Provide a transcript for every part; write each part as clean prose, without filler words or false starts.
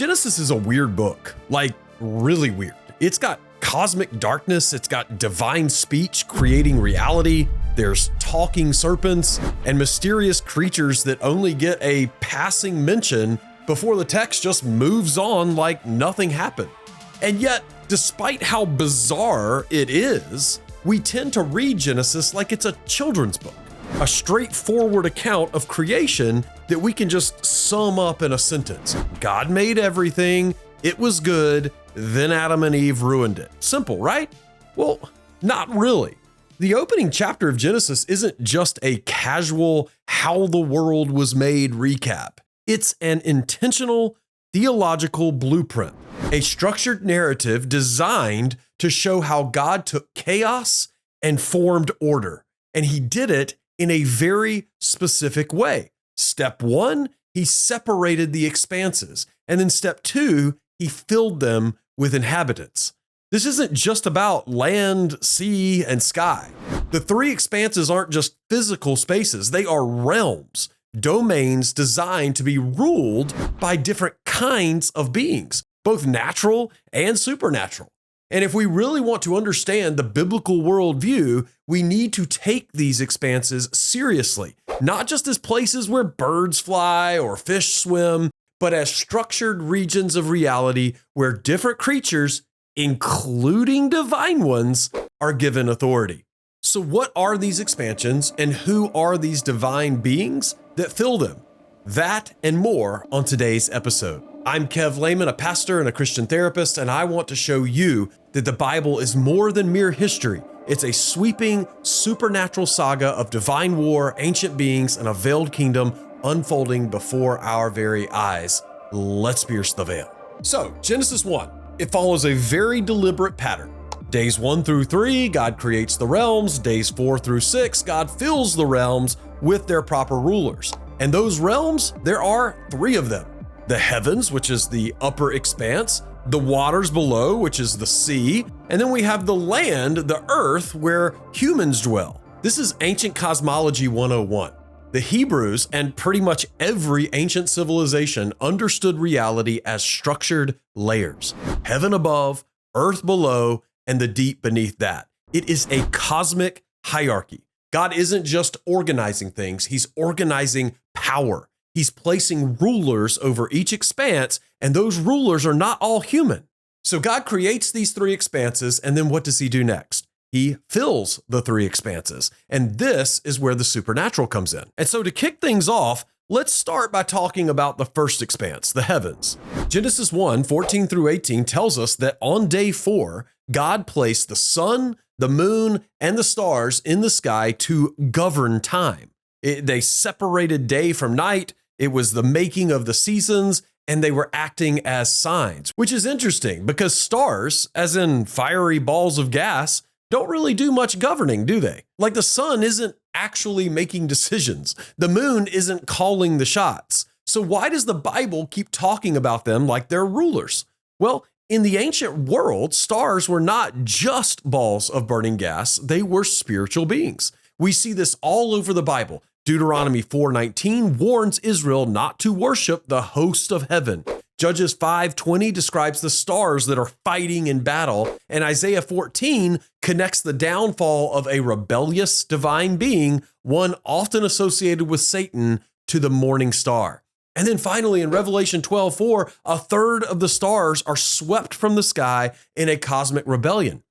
Genesis is a weird book, like really weird. It's got cosmic darkness, it's got divine speech creating reality, there's talking serpents and mysterious creatures that only get a passing mention before the text just moves on like nothing happened. And yet, despite how bizarre it is, we tend to read Genesis like it's a children's book, a straightforward account of creation that we can just sum up in a sentence. God made everything, it was good, then Adam and Eve ruined it. Simple, right? Well, not really. The opening chapter of Genesis isn't just a casual how the world was made recap. It's an intentional theological blueprint, a structured narrative designed to show how God took chaos and formed order. And he did it in a very specific way. Step 1, he separated the expanses. And then step 2, he filled them with inhabitants. This isn't just about land, sea, and sky. The 3 expanses aren't just physical spaces. They are realms, domains designed to be ruled by different kinds of beings, both natural and supernatural. And if we really want to understand the biblical worldview, we need to take these expanses seriously, not just as places where birds fly or fish swim, but as structured regions of reality where different creatures, including divine ones, are given authority. So what are these expansions and who are these divine beings that fill them? That and more on today's episode. I'm Kev Laymon, a pastor and a Christian therapist, and I want to show you that the Bible is more than mere history. It's a sweeping, supernatural saga of divine war, ancient beings, and a veiled kingdom unfolding before our very eyes. Let's pierce the veil. So, Genesis 1, it follows a very deliberate pattern. Days 1 through 3, God creates the realms. Days 4 through 6, God fills the realms with their proper rulers. And those realms, there are 3 of them. The heavens, which is the upper expanse, the waters below, which is the sea, and then we have the land, the earth, where humans dwell. This is ancient cosmology 101. The Hebrews and pretty much every ancient civilization understood reality as structured layers. Heaven above, earth below, and the deep beneath that. It is a cosmic hierarchy. God isn't just organizing things, he's organizing power. He's placing rulers over each expanse, and those rulers are not all human. So God creates these 3 expanses, and then what does he do next? He fills the 3 expanses, and this is where the supernatural comes in. And so to kick things off, let's start by talking about the first expanse, the heavens. Genesis 1, 14 through 18 tells us that on day 4, God placed the sun, the moon, and the stars in the sky to govern time. They separated day from night. It was the making of the seasons, and they were acting as signs, which is interesting because stars, as in fiery balls of gas, don't really do much governing, do they? Like the sun isn't actually making decisions. The moon isn't calling the shots. So why does the Bible keep talking about them like they're rulers? Well, in the ancient world, stars were not just balls of burning gas. They were spiritual beings. We see this all over the Bible. Deuteronomy 4:19 warns Israel not to worship the host of heaven. Judges 5:20 describes the stars that are fighting in battle, and Isaiah 14 connects the downfall of a rebellious divine being, one often associated with Satan, to the morning star. And then finally in Revelation 12:4, a third of the stars are swept from the sky in a cosmic rebellion.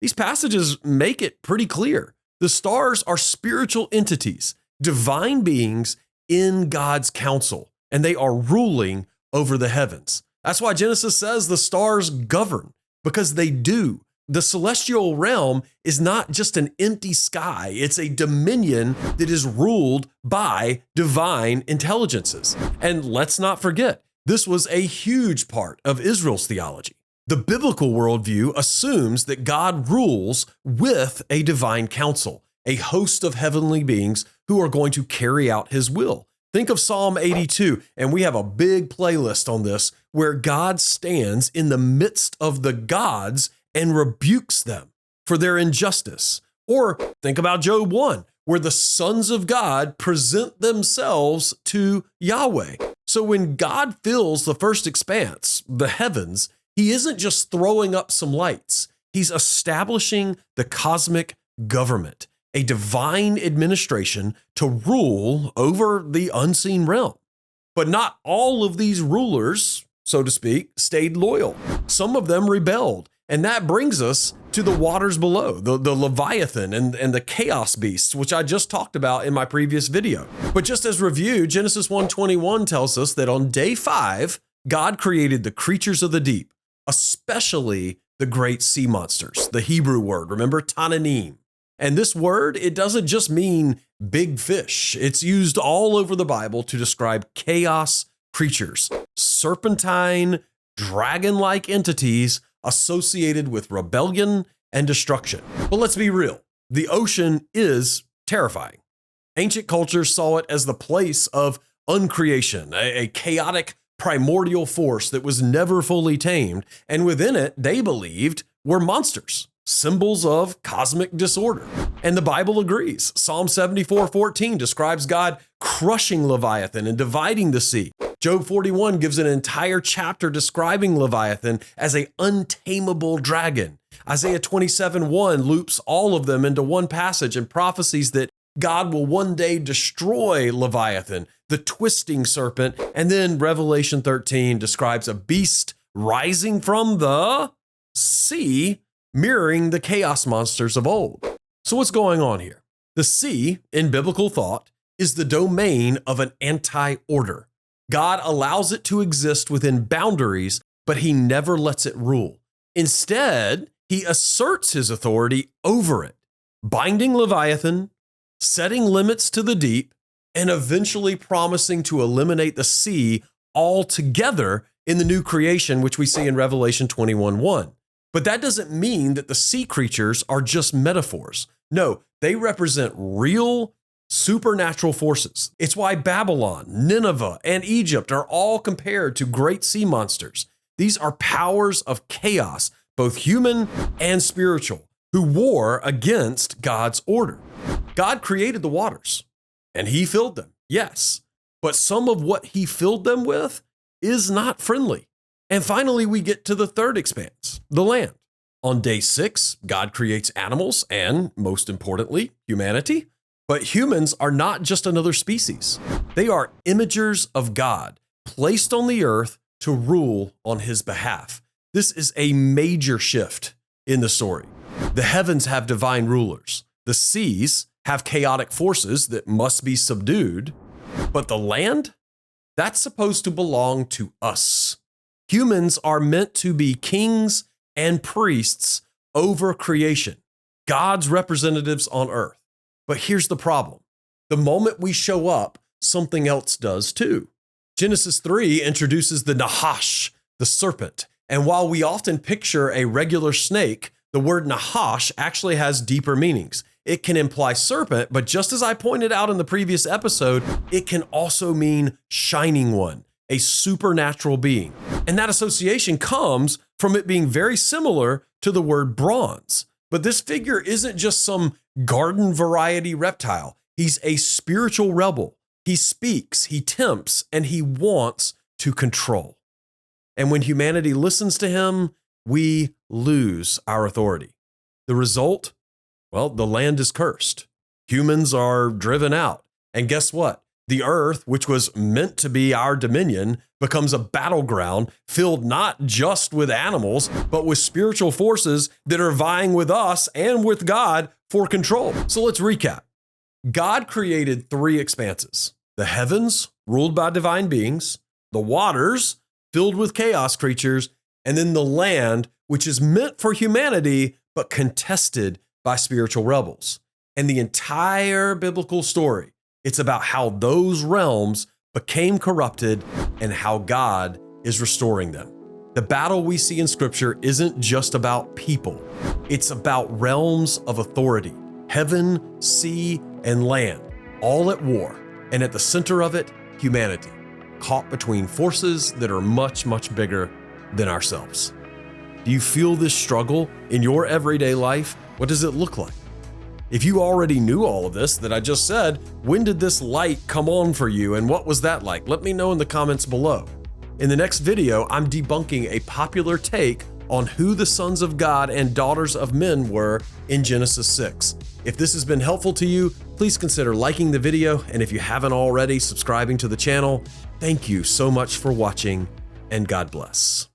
These passages make it pretty clear. The stars are spiritual entities, divine beings in God's counsel, and they are ruling over the heavens. That's why Genesis says the stars govern, because they do. The celestial realm is not just an empty sky. It's a dominion that is ruled by divine intelligences. And let's not forget, this was a huge part of Israel's theology. The biblical worldview assumes that God rules with a divine council, a host of heavenly beings who are going to carry out his will. Think of Psalm 82, and we have a big playlist on this where God stands in the midst of the gods and rebukes them for their injustice. Or think about Job 1, where the sons of God present themselves to Yahweh. So when God fills the first expanse, the heavens, he isn't just throwing up some lights. He's establishing the cosmic government, a divine administration to rule over the unseen realm. But not all of these rulers, so to speak, stayed loyal. Some of them rebelled. And that brings us to the waters below, the Leviathan and the chaos beasts, which I just talked about in my previous video. But just as review, Genesis 1:21 tells us that on day 5, God created the creatures of the deep, especially the great sea monsters, the Hebrew word, remember, tananim. And this word, it doesn't just mean big fish. It's used all over the Bible to describe chaos creatures, serpentine, dragon-like entities associated with rebellion and destruction. But let's be real, the ocean is terrifying. Ancient cultures saw it as the place of uncreation, a chaotic primordial force that was never fully tamed, and within it, they believed, were monsters, symbols of cosmic disorder. And the Bible agrees. Psalm 74:14 describes God crushing Leviathan and dividing the sea. Job 41 gives an entire chapter describing Leviathan as an untamable dragon. Isaiah 27:1 loops all of them into one passage and prophesies that God will one day destroy Leviathan, the twisting serpent. And then Revelation 13 describes a beast rising from the sea, mirroring the chaos monsters of old. So what's going on here? The sea, in biblical thought, is the domain of an anti-order. God allows it to exist within boundaries, but he never lets it rule. Instead, he asserts his authority over it, binding Leviathan, setting limits to the deep, and eventually promising to eliminate the sea altogether in the new creation, which we see in Revelation 21:1. But that doesn't mean that the sea creatures are just metaphors. No, they represent real supernatural forces. It's why Babylon, Nineveh, and Egypt are all compared to great sea monsters. These are powers of chaos, both human and spiritual, who war against God's order. God created the waters, and he filled them, yes, but some of what he filled them with is not friendly. And finally, we get to the third expanse, the land. On day 6, God creates animals and, most importantly, humanity. But humans are not just another species. They are imagers of God, placed on the earth to rule on his behalf. This is a major shift in the story. The heavens have divine rulers. The seas have chaotic forces that must be subdued. But the land, that's supposed to belong to us. Humans are meant to be kings and priests over creation, God's representatives on earth. But here's the problem. The moment we show up, something else does too. Genesis 3 introduces the Nahash, the serpent. And while we often picture a regular snake, the word Nahash actually has deeper meanings. It can imply serpent, but just as I pointed out in the previous episode, it can also mean shining one, a supernatural being. And that association comes from it being very similar to the word bronze. But this figure isn't just some garden variety reptile. He's a spiritual rebel. He speaks, he tempts, and he wants to control. And when humanity listens to him, we lose our authority. The result? Well, the land is cursed. Humans are driven out. And guess what? The earth, which was meant to be our dominion, becomes a battleground filled not just with animals, but with spiritual forces that are vying with us and with God for control. So let's recap. God created 3 expanses: the heavens, ruled by divine beings, the waters, filled with chaos creatures, and then the land, which is meant for humanity, but contested by spiritual rebels. And the entire biblical story, it's about how those realms became corrupted and how God is restoring them. The battle we see in Scripture isn't just about people. It's about realms of authority, heaven, sea, and land, all at war. And at the center of it, humanity, caught between forces that are much, much bigger than ourselves. Do you feel this struggle in your everyday life? What does it look like? If you already knew all of this that I just said, when did this light come on for you and what was that like? Let me know in the comments below. In the next video, I'm debunking a popular take on who the sons of God and daughters of men were in Genesis 6. If this has been helpful to you, please consider liking the video, and if you haven't already, subscribing to the channel. Thank you so much for watching, and God bless.